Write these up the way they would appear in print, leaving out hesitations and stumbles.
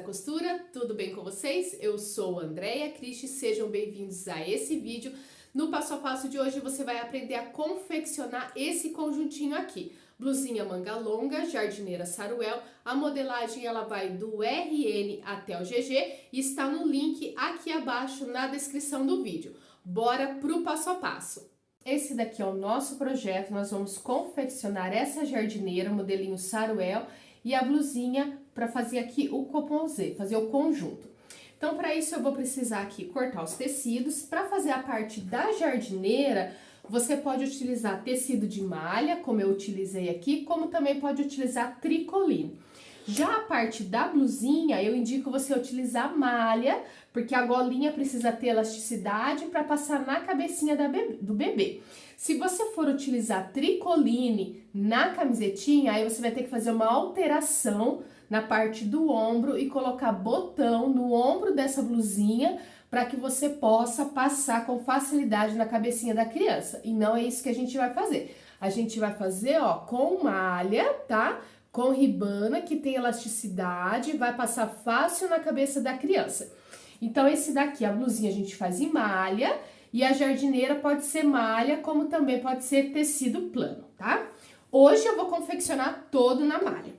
costura, tudo bem com vocês? Eu sou Andréia Cristi, sejam bem-vindos a esse vídeo. No passo a passo de hoje você vai aprender a confeccionar esse conjuntinho aqui. Blusinha manga longa, jardineira saruel, a modelagem ela vai do RN até o GG e está no link aqui abaixo na descrição do vídeo. Bora pro passo a passo. Esse daqui é o nosso projeto, nós vamos confeccionar essa jardineira, modelinho saruel, e a blusinha para fazer aqui o composé, fazer o conjunto. Então, para isso eu vou precisar aqui cortar os tecidos. Para fazer a parte da jardineira, você pode utilizar tecido de malha, como eu utilizei aqui, como também pode utilizar tricoline. Já a parte da blusinha, eu indico você utilizar malha, porque a golinha precisa ter elasticidade para passar na cabecinha do bebê. Se você for utilizar tricoline na camisetinha, aí você vai ter que fazer uma alteração na parte do ombro e colocar botão no ombro dessa blusinha para que você possa passar com facilidade na cabecinha da criança. E não é isso que a gente vai fazer. A gente vai fazer, ó, com malha, tá? Com ribana, que tem elasticidade, vai passar fácil na cabeça da criança. Então, esse daqui, a blusinha, a gente faz em malha, e a jardineira pode ser malha, como também pode ser tecido plano, tá? Hoje eu vou confeccionar todo na malha.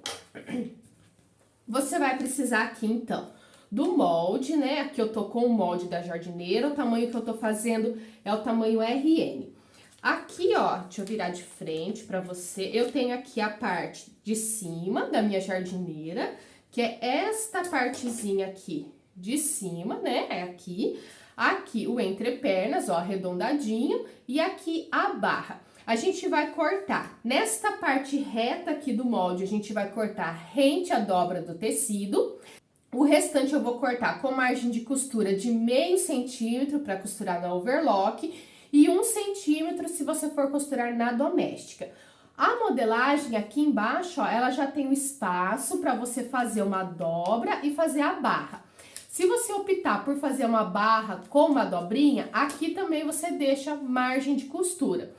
Você vai precisar aqui, então, do molde, né? Aqui eu tô com o molde da jardineira, o tamanho que eu tô fazendo é o tamanho RN. Aqui, ó, deixa eu virar de frente pra você, eu tenho aqui a parte de cima da minha jardineira, que é esta partezinha aqui de cima, né, é aqui. Aqui o entrepernas, ó, arredondadinho, e aqui a barra. A gente vai cortar nesta parte reta aqui do molde, a gente vai cortar rente à dobra do tecido. O restante eu vou cortar com margem de costura de meio centímetro para costurar na overlock e 1 centímetro se você for costurar na doméstica. A modelagem aqui embaixo, ó, ela já tem o espaço para você fazer uma dobra e fazer a barra. Se você optar por fazer uma barra com uma dobrinha, aqui também você deixa margem de costura.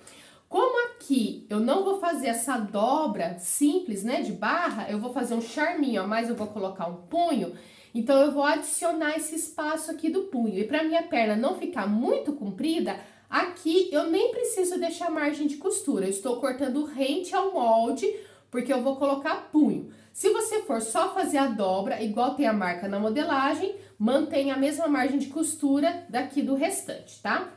Como aqui eu não vou fazer essa dobra simples, né, de barra, eu vou fazer um charminho, ó, mas eu vou colocar um punho, então eu vou adicionar esse espaço aqui do punho. E para minha perna não ficar muito comprida, aqui eu nem preciso deixar margem de costura, eu estou cortando rente ao molde, porque eu vou colocar punho. Se você for só fazer a dobra, igual tem a marca na modelagem, mantenha a mesma margem de costura daqui do restante, tá?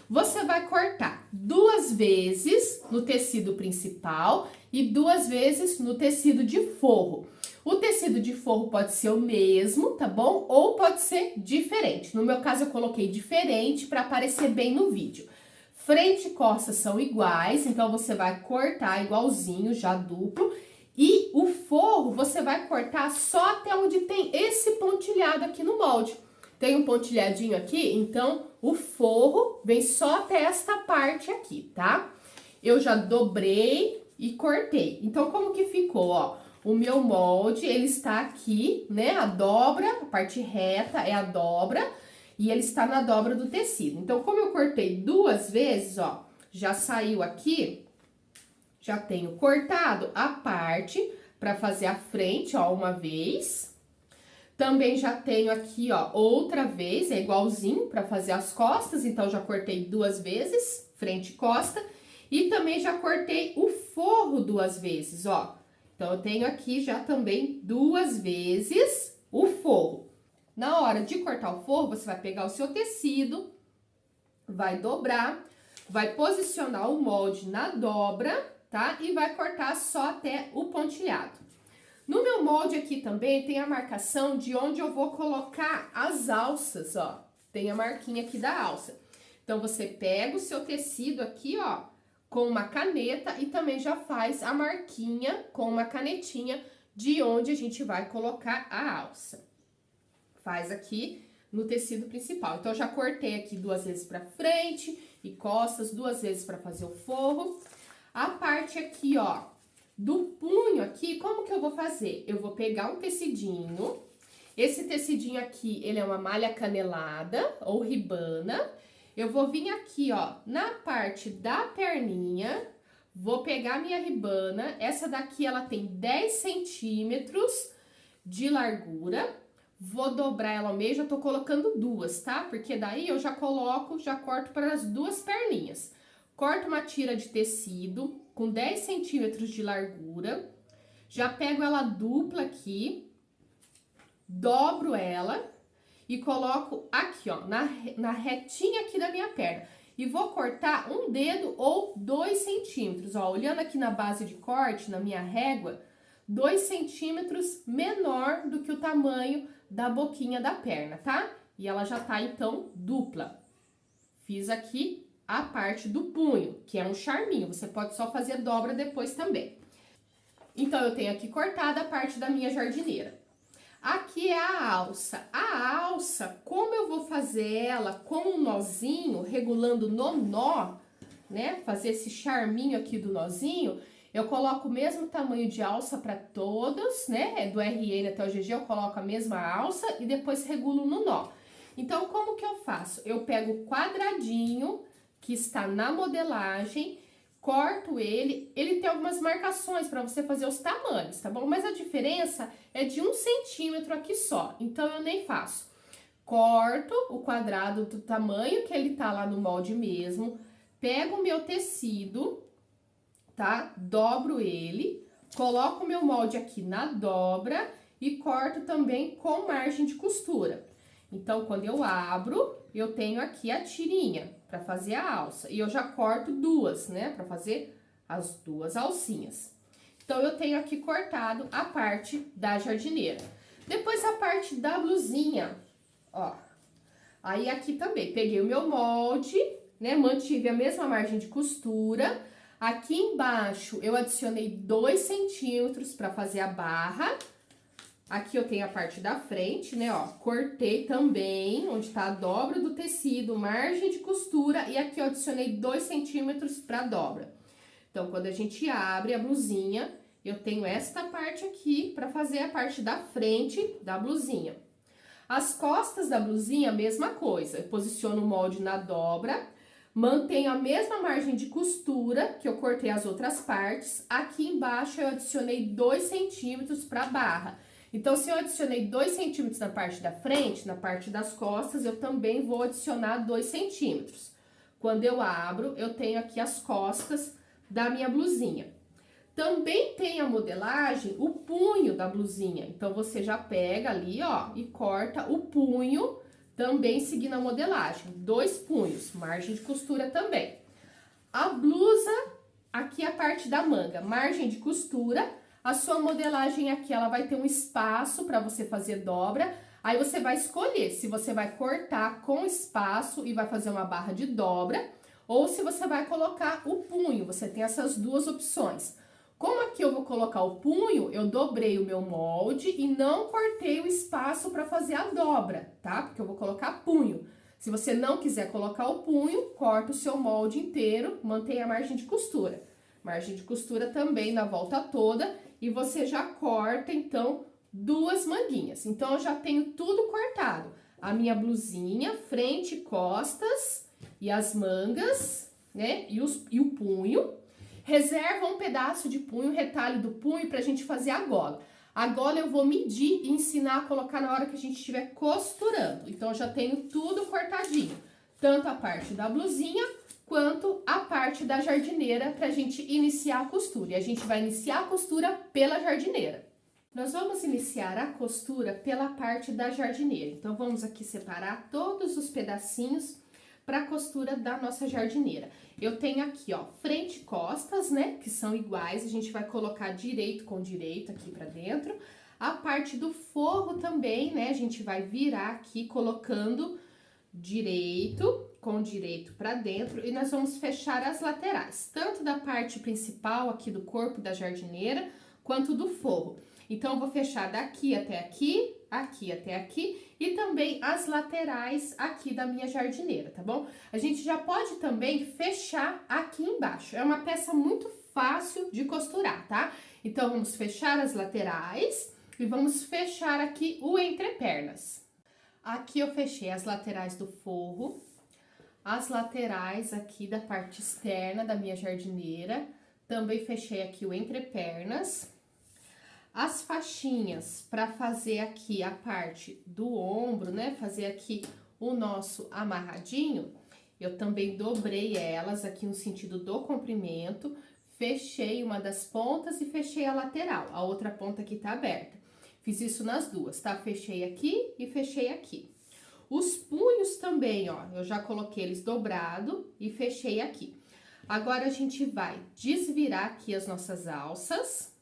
Você vai cortar 2 vezes no tecido principal e 2 vezes no tecido de forro. O tecido de forro pode ser o mesmo, tá bom? Ou pode ser diferente. No meu caso, eu coloquei diferente para aparecer bem no vídeo. Frente e costas são iguais, então você vai cortar igualzinho, já duplo. E o forro você vai cortar só até onde tem esse pontilhado aqui no molde. Tem um pontilhadinho aqui, então o forro vem só até esta parte aqui, tá? Eu já dobrei e cortei. Então, como que ficou, ó? O meu molde, ele está aqui, né? A dobra, a parte reta é a dobra, e ele está na dobra do tecido. Então, como eu cortei 2 vezes, ó, já saiu aqui, já tenho cortado a parte para fazer a frente, ó, uma vez. Também já tenho aqui, ó, outra vez, é igualzinho para fazer as costas, então já cortei 2 vezes, frente e costa. E também já cortei o forro 2 vezes, ó. Então, eu tenho aqui já também 2 vezes o forro. Na hora de cortar o forro, você vai pegar o seu tecido, vai dobrar, vai posicionar o molde na dobra, tá? E vai cortar só até o pontilhado. No meu molde aqui também tem a marcação de onde eu vou colocar as alças, ó. Tem a marquinha aqui da alça. Então, você pega o seu tecido aqui, ó, com uma caneta e também já faz a marquinha com uma canetinha de onde a gente vai colocar a alça. Faz aqui no tecido principal. Então, eu já cortei aqui 2 vezes pra frente e costas, 2 vezes pra fazer o forro. A parte aqui, ó, do punho aqui, como que eu vou fazer? Eu vou pegar um tecidinho, esse tecidinho aqui, ele é uma malha canelada ou ribana. Eu vou vir aqui, ó, na parte da perninha, vou pegar minha ribana, essa daqui ela tem 10 centímetros de largura. vou dobrar ela ao meio, já tô colocando duas, tá? Porque daí eu já coloco, já corto para as duas perninhas. Corto uma tira de tecido com 10 centímetros de largura, já pego ela dupla aqui, dobro ela e coloco aqui, ó, na retinha aqui da minha perna. E vou cortar um dedo ou 2 centímetros, ó, olhando aqui na base de corte, na minha régua, 2 centímetros menor do que o tamanho da boquinha da perna, tá? E ela já tá, então, dupla. Fiz aqui a parte do punho, que é um charminho, você pode só fazer dobra depois também. Então, eu tenho aqui cortada a parte da minha jardineira. Aqui é a alça. A alça, como eu vou fazer ela com um nozinho, regulando no nó, né? Fazer esse charminho aqui do nozinho, eu coloco o mesmo tamanho de alça para todas, né? Do RN até o GG, eu coloco a mesma alça e depois regulo no nó. Então, como que eu faço? Eu pego o quadradinho que está na modelagem, corto ele tem algumas marcações para você fazer os tamanhos, tá bom? Mas a diferença é de 1 centímetro aqui só, então eu nem faço. Corto o quadrado do tamanho que ele tá lá no molde mesmo, pego o meu tecido, tá? Dobro ele, coloco o meu molde aqui na dobra e corto também com margem de costura. Então, quando eu abro, eu tenho aqui a tirinha para fazer a alça. E eu já corto duas, né? Para fazer as duas alcinhas. Então, eu tenho aqui cortado a parte da jardineira. Depois, a parte da blusinha, ó. Aí, aqui também, peguei o meu molde, né? Mantive a mesma margem de costura. Aqui embaixo, eu adicionei 2 centímetros para fazer a barra. Aqui eu tenho a parte da frente, né, ó, cortei também, onde tá a dobra do tecido, margem de costura, e aqui eu adicionei 2 centímetros pra dobra. Então, quando a gente abre a blusinha, eu tenho esta parte aqui pra fazer a parte da frente da blusinha. As costas da blusinha, mesma coisa, eu posiciono o molde na dobra, mantenho a mesma margem de costura, que eu cortei as outras partes, aqui embaixo eu adicionei 2 centímetros pra barra. Então, se eu adicionei 2 centímetros na parte da frente, na parte das costas, eu também vou adicionar 2 centímetros. Quando eu abro, eu tenho aqui as costas da minha blusinha. Também tem a modelagem, o punho da blusinha. Então, você já pega ali, ó, e corta o punho, também seguindo a modelagem. 2 punhos, margem de costura também. A blusa, aqui é a parte da manga, margem de costura. A sua modelagem aqui, ela vai ter um espaço para você fazer dobra. Aí você vai escolher se você vai cortar com espaço e vai fazer uma barra de dobra, ou se você vai colocar o punho. Você tem essas duas opções. Como aqui eu vou colocar o punho, eu dobrei o meu molde e não cortei o espaço para fazer a dobra, tá? Porque eu vou colocar punho. Se você não quiser colocar o punho, corta o seu molde inteiro, mantém a margem de costura. Margem de costura também na volta toda. E você já corta, então, 2 manguinhas. Então, eu já tenho tudo cortado. A minha blusinha, frente e costas, e as mangas, né? E o punho. Reserva um pedaço de punho, retalho do punho, pra gente fazer a gola. A gola eu vou medir e ensinar a colocar na hora que a gente estiver costurando. Então, eu já tenho tudo cortadinho. Tanto a parte da blusinha, quanto a parte da jardineira pra gente iniciar a costura. E a gente vai iniciar a costura pela jardineira. Nós vamos iniciar a costura pela parte da jardineira. Então, vamos aqui separar todos os pedacinhos para a costura da nossa jardineira. Eu tenho aqui, ó, frente e costas, né, que são iguais. A gente vai colocar direito com direito aqui pra dentro. A parte do forro também, né, a gente vai virar aqui colocando direito com direito para dentro e nós vamos fechar as laterais, tanto da parte principal aqui do corpo da jardineira, quanto do forro. Então, eu vou fechar daqui até aqui, aqui até aqui e também as laterais aqui da minha jardineira, tá bom? A gente já pode também fechar aqui embaixo. É uma peça muito fácil de costurar, tá? Então, vamos fechar as laterais e vamos fechar aqui o entrepernas. Aqui eu fechei as laterais do forro, as laterais aqui da parte externa da minha jardineira, também fechei aqui o entrepernas. As faixinhas para fazer aqui a parte do ombro, né? Fazer aqui o nosso amarradinho, eu também dobrei elas aqui no sentido do comprimento, fechei uma das pontas e fechei a lateral, a outra ponta aqui tá aberta. Fiz isso nas duas, tá? Fechei aqui e fechei aqui. Os punhos também, ó, eu já coloquei eles dobrado e fechei aqui. Agora, a gente vai desvirar aqui as nossas alças.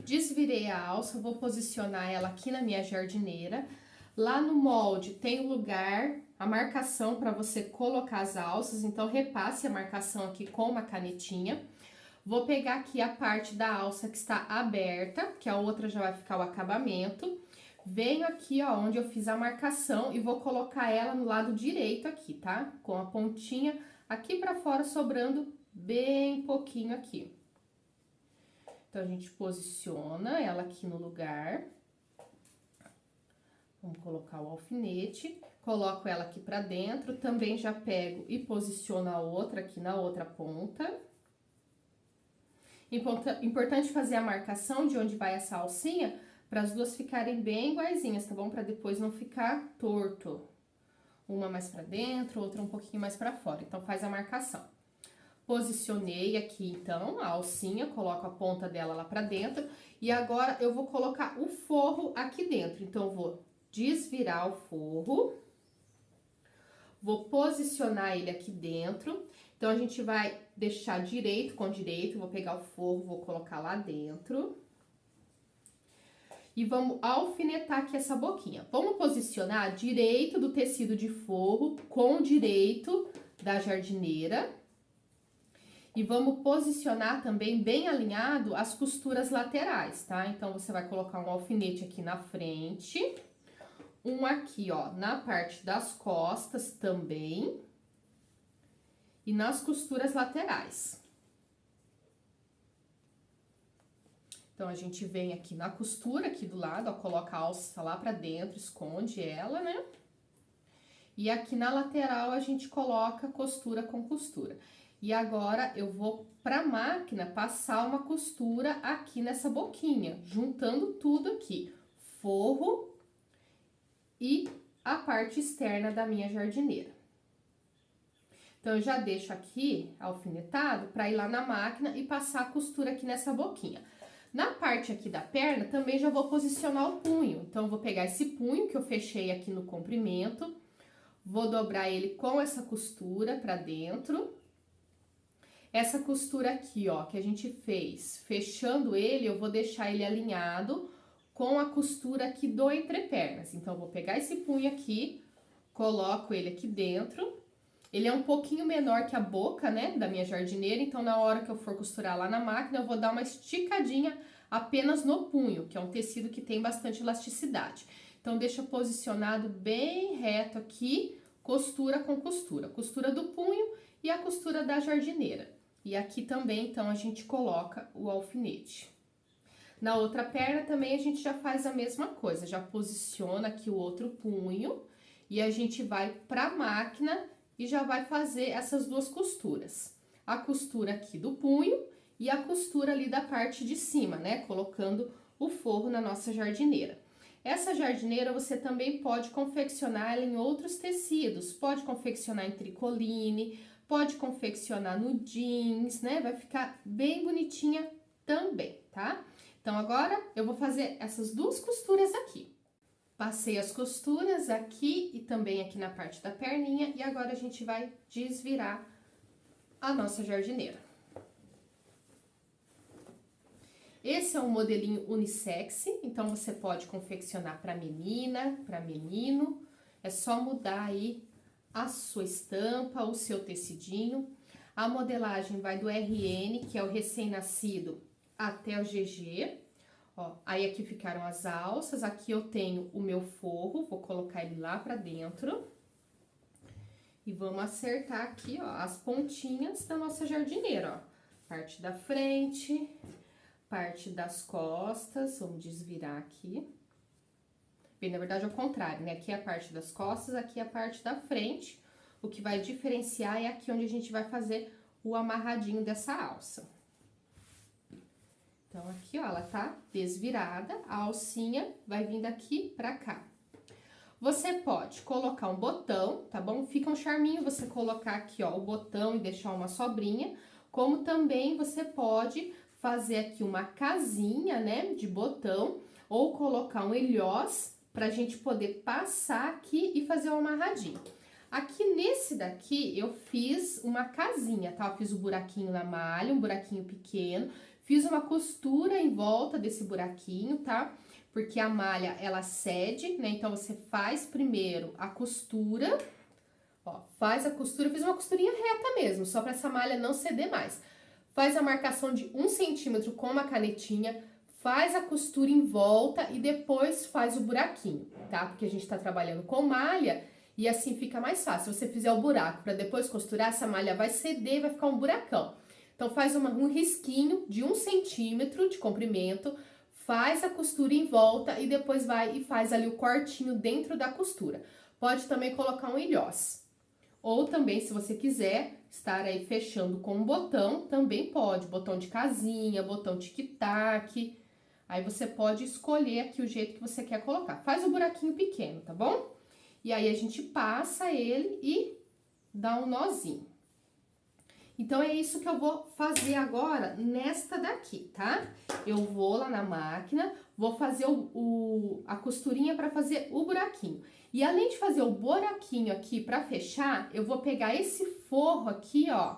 Desvirei a alça, vou posicionar ela aqui na minha jardineira. Lá no molde tem o lugar, a marcação para você colocar as alças, então repasse a marcação aqui com uma canetinha. Vou pegar aqui a parte da alça que está aberta, que a outra já vai ficar o acabamento. Venho aqui, ó, onde eu fiz a marcação e vou colocar ela no lado direito aqui, tá? Com a pontinha aqui pra fora, sobrando bem pouquinho aqui. Então, a gente posiciona ela aqui no lugar. Vamos colocar o alfinete, coloco ela aqui pra dentro, também já pego e posiciono a outra aqui na outra ponta. Importante fazer a marcação de onde vai essa alcinha, para as duas ficarem bem iguaizinhas, tá bom? Para depois não ficar torto. Uma mais pra dentro, outra um pouquinho mais pra fora. Então, faz a marcação. Posicionei aqui, então, a alcinha, coloco a ponta dela lá pra dentro. E agora, eu vou colocar o forro aqui dentro. Então, eu vou desvirar o forro. Vou posicionar ele aqui dentro. Então, a gente vai deixar direito com direito. Vou pegar o forro, vou colocar lá dentro. E vamos alfinetar aqui essa boquinha. Vamos posicionar direito do tecido de forro com direito da jardineira. E vamos posicionar também bem alinhado as costuras laterais, tá? Então, você vai colocar um alfinete aqui na frente. Um aqui, ó, na parte das costas também. E nas costuras laterais. Então, a gente vem aqui na costura, aqui do lado, ó, coloca a alça lá pra dentro, esconde ela, né? E aqui na lateral, a gente coloca costura com costura. E agora, eu vou pra máquina passar uma costura aqui nessa boquinha, juntando tudo aqui. Forro e a parte externa da minha jardineira. Então, eu já deixo aqui alfinetado pra ir lá na máquina e passar a costura aqui nessa boquinha. Na parte aqui da perna, também já vou posicionar o punho. Então, eu vou pegar esse punho que eu fechei aqui no comprimento, vou dobrar ele com essa costura pra dentro. Essa costura aqui, ó, que a gente fez, fechando ele, eu vou deixar ele alinhado com a costura aqui do entrepernas. Então, eu vou pegar esse punho aqui, coloco ele aqui dentro. Ele é um pouquinho menor que a boca, né, da minha jardineira, então na hora que eu for costurar lá na máquina, eu vou dar uma esticadinha apenas no punho, que é um tecido que tem bastante elasticidade. Então, deixa posicionado bem reto aqui, costura com costura. Costura do punho e a costura da jardineira. E aqui também, então, a gente coloca o alfinete. Na outra perna também a gente já faz a mesma coisa, já posiciona aqui o outro punho e a gente vai pra máquina e já vai fazer essas duas costuras. A costura aqui do punho e a costura ali da parte de cima, né? Colocando o forro na nossa jardineira. Essa jardineira você também pode confeccionar ela em outros tecidos. Pode confeccionar em tricoline, pode confeccionar no jeans, né? Vai ficar bem bonitinha também, tá? Então, agora eu vou fazer essas duas costuras aqui. Passei as costuras aqui e também aqui na parte da perninha e agora a gente vai desvirar a nossa jardineira. Esse é um modelinho unissex, então você pode confeccionar para menina, para menino. É só mudar aí a sua estampa, o seu tecidinho. A modelagem vai do RN, que é o recém-nascido, até o GG. Ó, aí aqui ficaram as alças, aqui eu tenho o meu forro, vou colocar ele lá pra dentro. E vamos acertar aqui, ó, as pontinhas da nossa jardineira, ó. Parte da frente, parte das costas, vamos desvirar aqui. Bem, na verdade é o contrário, né? Aqui é a parte das costas, aqui é a parte da frente. O que vai diferenciar é aqui onde a gente vai fazer o amarradinho dessa alça. Então, aqui, ó, ela tá desvirada, a alcinha vai vindo aqui pra cá. Você pode colocar um botão, tá bom? Fica um charminho você colocar aqui, ó, o botão e deixar uma sobrinha, como também você pode fazer aqui uma casinha, né, de botão, ou colocar um ilhós pra gente poder passar aqui e fazer um amarradinho. Aqui nesse daqui, eu fiz uma casinha, tá? Eu fiz o buraquinho na malha, um buraquinho pequeno, fiz uma costura em volta desse buraquinho, tá? Porque a malha, ela cede, né? Então, você faz primeiro a costura, ó, faz a costura, fiz uma costurinha reta mesmo, só pra essa malha não ceder mais. Faz a marcação de 1 centímetro com uma canetinha, faz a costura em volta e depois faz o buraquinho, tá? Porque a gente tá trabalhando com malha e assim fica mais fácil. Se você fizer o buraco para depois costurar, essa malha vai ceder e vai ficar um buracão. Então, faz um risquinho de 1 centímetro de comprimento, faz a costura em volta e depois vai e faz ali o cortinho dentro da costura. Pode também colocar um ilhós. Ou também, se você quiser estar aí fechando com um botão, também pode. Botão de casinha, botão tic-tac. Aí você pode escolher aqui o jeito que você quer colocar. Faz o buraquinho pequeno, tá bom? E aí, a gente passa ele e dá um nozinho. Então, é isso que eu vou fazer agora nesta daqui, tá? Eu vou lá na máquina, vou fazer a costurinha para fazer o buraquinho. E além de fazer o buraquinho aqui para fechar, eu vou pegar esse forro aqui, ó,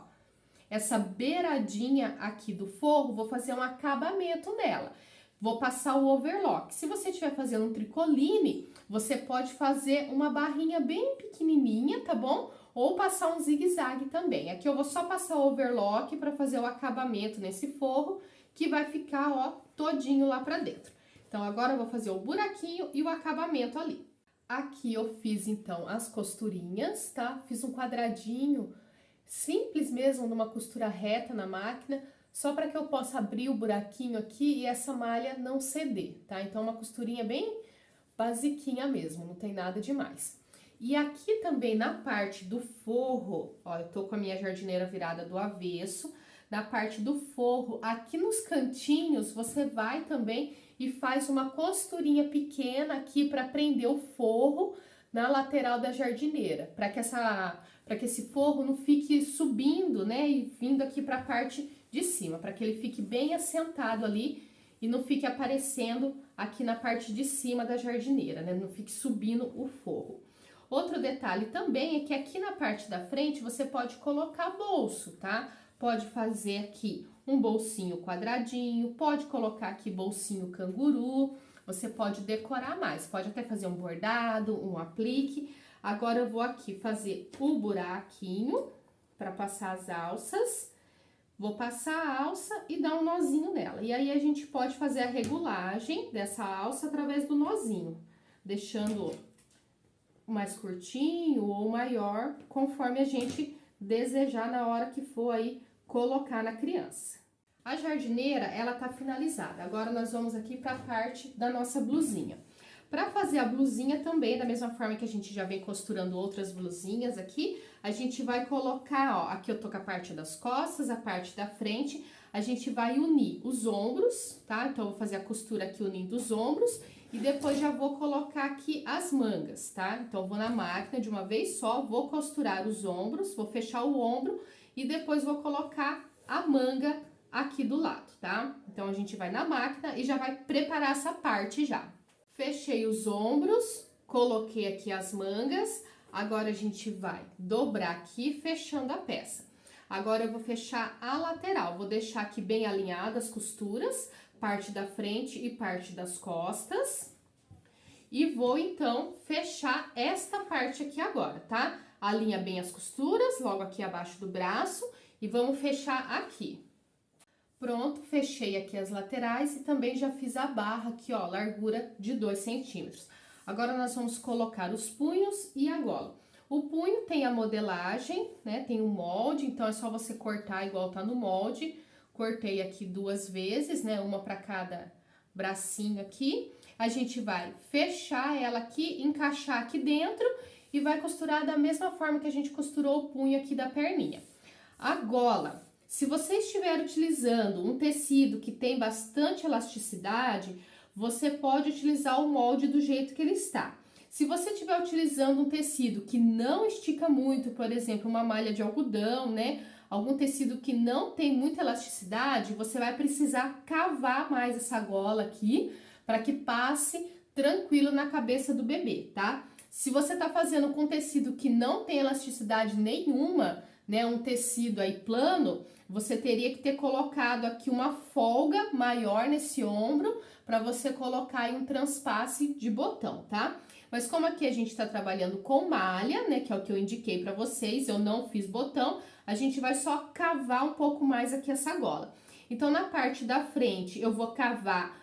essa beiradinha aqui do forro, vou fazer um acabamento nela. Vou passar o overlock. Se você estiver fazendo um tricoline, você pode fazer uma barrinha bem pequenininha, tá bom? Ou passar um zigue-zague também. Aqui eu vou só passar o overlock para fazer o acabamento nesse forro, que vai ficar, ó, todinho lá pra dentro. Então, agora eu vou fazer o buraquinho e o acabamento ali. Aqui eu fiz, então, as costurinhas, tá? Fiz um quadradinho simples mesmo, numa costura reta na máquina, só para que eu possa abrir o buraquinho aqui e essa malha não ceder, tá? Então, uma costurinha bem basiquinha mesmo, não tem nada demais. E aqui também na parte do forro, ó, eu tô com a minha jardineira virada do avesso, na parte do forro, aqui nos cantinhos, você vai também e faz uma costurinha pequena aqui para prender o forro na lateral da jardineira, para que esse forro não fique subindo, né, e vindo aqui para a parte de cima, para que ele fique bem assentado ali e não fique aparecendo aqui na parte de cima da jardineira, né, não fique subindo o forro. Outro detalhe também é que aqui na parte da frente você pode colocar bolso, tá? Pode fazer aqui um bolsinho quadradinho, pode colocar aqui bolsinho canguru, você pode decorar mais, pode até fazer um bordado, um aplique. Agora eu vou aqui fazer o buraquinho para passar as alças. Vou passar a alça e dar um nozinho nela. E aí, a gente pode fazer a regulagem dessa alça através do nozinho, deixando mais curtinho ou maior, conforme a gente desejar na hora que for aí colocar na criança. A jardineira, ela tá finalizada. Agora, nós vamos aqui para a parte da nossa blusinha. Para fazer a blusinha também, da mesma forma que a gente já vem costurando outras blusinhas aqui, a gente vai colocar, ó, aqui eu tô com a parte das costas, a parte da frente, a gente vai unir os ombros, tá? Então, eu vou fazer a costura aqui unindo os ombros e depois já vou colocar aqui as mangas, tá? Então, eu vou na máquina de uma vez só, vou costurar os ombros, vou fechar o ombro e depois vou colocar a manga aqui do lado, tá? Então, a gente vai na máquina e já vai preparar essa parte já. Fechei os ombros, coloquei aqui as mangas, agora a gente vai dobrar aqui, fechando a peça. Agora eu vou fechar a lateral, vou deixar aqui bem alinhadas as costuras, parte da frente e parte das costas. E vou, então, fechar esta parte aqui agora, tá? Alinha bem as costuras, logo aqui abaixo do braço, e vamos fechar aqui. Pronto, fechei aqui as laterais e também já fiz a barra aqui, ó, largura de 2 centímetros. Agora, nós vamos colocar os punhos e a gola. O punho tem a modelagem, né, tem um molde, então é só você cortar igual tá no molde. Cortei aqui 2 vezes, né, uma para cada bracinho aqui. A gente vai fechar ela aqui, encaixar aqui dentro e vai costurar da mesma forma que a gente costurou o punho aqui da perninha. A gola, Se você estiver utilizando um tecido que tem bastante elasticidade, você pode utilizar o molde do jeito que ele está. Se você estiver utilizando um tecido que não estica muito, por exemplo, uma malha de algodão, né? Algum tecido que não tem muita elasticidade, você vai precisar cavar mais essa gola aqui para que passe tranquilo na cabeça do bebê, tá? Se você tá fazendo com tecido que não tem elasticidade nenhuma, né, um tecido aí plano, você teria que ter colocado aqui uma folga maior nesse ombro para você colocar aí um transpasse de botão, tá? Mas como aqui a gente tá trabalhando com malha, né, que é o que eu indiquei para vocês, eu não fiz botão, a gente vai só cavar um pouco mais aqui essa gola. Então, na parte da frente, eu vou cavar,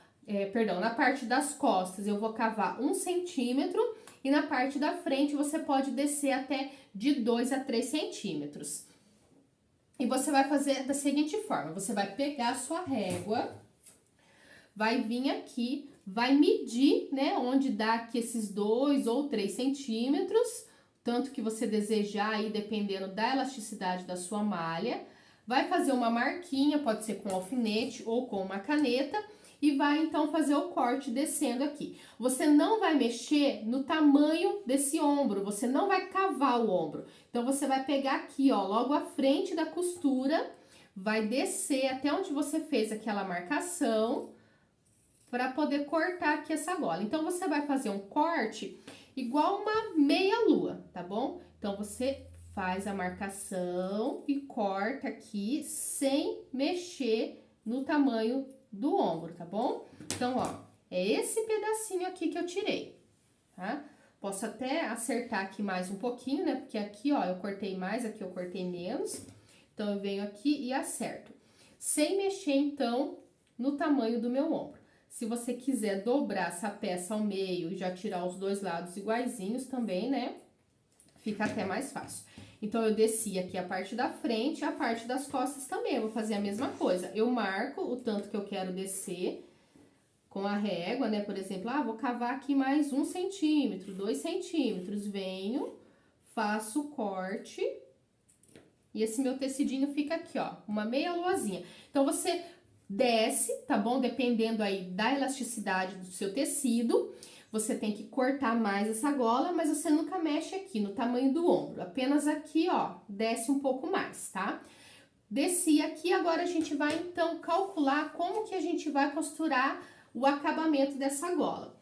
na parte das costas, eu vou cavar 1 centímetro, e na parte da frente, você pode descer até de 2 a 3 centímetros. E você vai fazer da seguinte forma, você vai pegar a sua régua, vai vir aqui, vai medir, né, onde dá aqui esses 2 ou 3 centímetros, tanto que você desejar aí, dependendo da elasticidade da sua malha. Vai fazer uma marquinha, pode ser com alfinete ou com uma caneta, e vai então fazer o corte descendo aqui. Você não vai mexer no tamanho desse ombro, você não vai cavar o ombro. Então, você vai pegar aqui, ó, logo à frente da costura, vai descer até onde você fez aquela marcação, para poder cortar aqui essa gola. Então, você vai fazer um corte igual uma meia-lua, tá bom? Então, você faz a marcação e corta aqui sem mexer no tamanho do ombro, tá bom? Então, ó, é esse pedacinho aqui que eu tirei, tá? Posso até acertar aqui mais um pouquinho, né? Porque aqui, ó, eu cortei mais, aqui eu cortei menos. Então, eu venho aqui e acerto. Sem mexer, então, no tamanho do meu ombro. Se você quiser dobrar essa peça ao meio e já tirar os dois lados iguaizinhos também, né? Fica até mais fácil. Então, eu desci aqui a parte da frente e a parte das costas também. Eu vou fazer a mesma coisa. Eu marco o tanto que eu quero descer com a régua, né? Por exemplo, vou cavar aqui mais 1 centímetro, 2 centímetros. Venho, faço o corte e esse meu tecidinho fica aqui, ó, uma meia luazinha. Então, você desce, tá bom? Dependendo aí da elasticidade do seu tecido, você tem que cortar mais essa gola, mas você nunca mexe aqui no tamanho do ombro. Apenas aqui, ó, desce um pouco mais, tá? Desci aqui, agora a gente vai, então, calcular como que a gente vai costurar o acabamento dessa gola.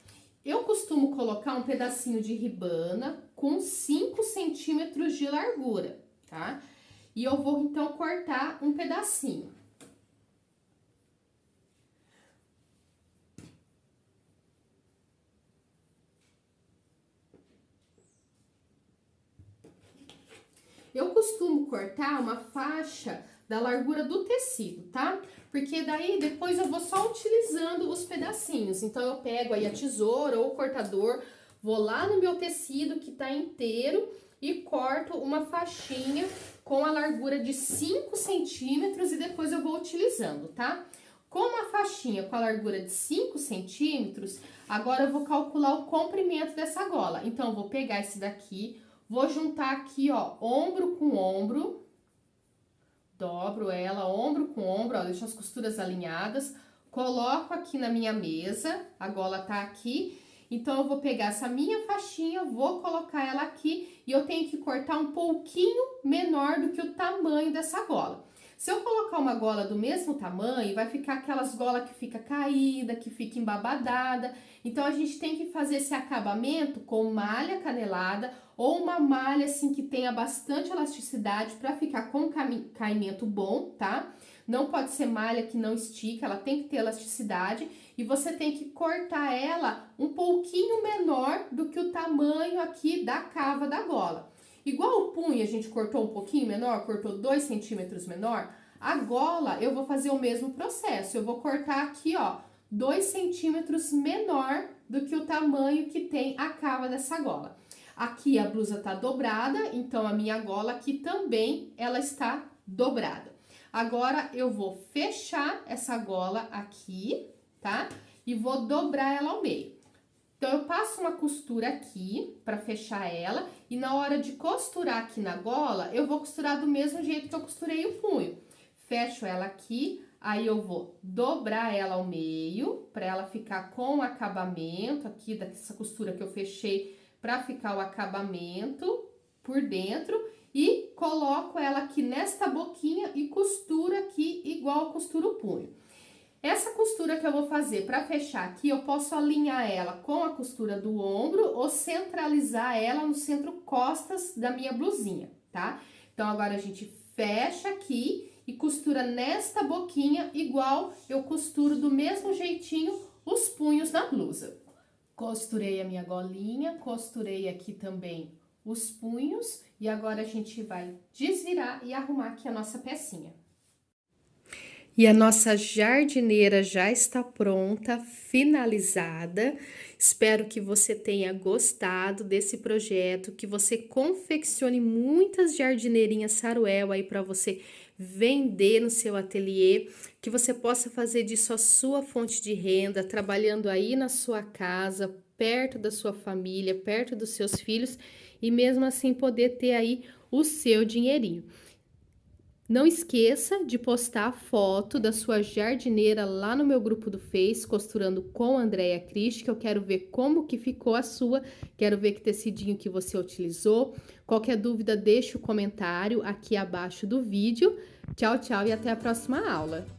Eu costumo colocar um pedacinho de ribana com 5 centímetros de largura, tá? E eu vou, então, cortar um pedacinho. Eu costumo cortar uma faixa da largura do tecido, tá? Porque daí depois eu vou só utilizando os pedacinhos. Então, eu pego aí a tesoura ou o cortador, vou lá no meu tecido que tá inteiro e corto uma faixinha com a largura de 5 centímetros e depois eu vou utilizando, tá? Com uma faixinha com a largura de 5 centímetros, agora eu vou calcular o comprimento dessa gola. Então, eu vou pegar esse daqui, vou juntar aqui, ó, ombro com ombro, dobro ela, ombro com ombro, ó, deixo as costuras alinhadas, coloco aqui na minha mesa, a gola tá aqui, então eu vou pegar essa minha faixinha, vou colocar ela aqui e eu tenho que cortar um pouquinho menor do que o tamanho dessa gola. Se eu colocar uma gola do mesmo tamanho, vai ficar aquelas golas que fica caída, que fica embabadada. Então, a gente tem que fazer esse acabamento com malha canelada ou uma malha assim que tenha bastante elasticidade para ficar com caimento bom, tá? Não pode ser malha que não estica, ela tem que ter elasticidade e você tem que cortar ela um pouquinho menor do que o tamanho aqui da cava da gola. Igual o punho a gente cortou um pouquinho menor, cortou 2 centímetros menor, a gola eu vou fazer o mesmo processo. Eu vou cortar aqui, ó, 2 centímetros menor do que o tamanho que tem a cava dessa gola. Aqui a blusa tá dobrada, então a minha gola aqui também ela está dobrada. Agora eu vou fechar essa gola aqui, tá? E vou dobrar ela ao meio. Então, eu passo uma costura aqui pra fechar ela e na hora de costurar aqui na gola, eu vou costurar do mesmo jeito que eu costurei o punho. fecho ela aqui, aí eu vou dobrar ela ao meio, para ela ficar com o acabamento aqui, dessa costura que eu fechei, para ficar o acabamento por dentro, e coloco ela aqui nesta boquinha e costuro aqui igual costura o punho. Essa costura que eu vou fazer para fechar aqui, eu posso alinhar ela com a costura do ombro ou centralizar ela no centro costas da minha blusinha, tá? Então, agora a gente fecha aqui e costura nesta boquinha, igual eu costuro do mesmo jeitinho os punhos na blusa. Costurei a minha golinha, costurei aqui também os punhos e agora a gente vai desvirar e arrumar aqui a nossa pecinha. E a nossa jardineira já está pronta, finalizada. Espero que você tenha gostado desse projeto, que você confeccione muitas jardineirinhas Saruel aí para você vender no seu ateliê, que você possa fazer disso a sua fonte de renda, trabalhando aí na sua casa, perto da sua família, perto dos seus filhos e mesmo assim poder ter aí o seu dinheirinho. Não esqueça de postar a foto da sua jardineira lá no meu grupo do Face, costurando com a Andréia Cristi, que eu quero ver como que ficou a sua, quero ver que tecidinho que você utilizou. Qualquer dúvida, deixe o comentário aqui abaixo do vídeo. Tchau, tchau e até a próxima aula!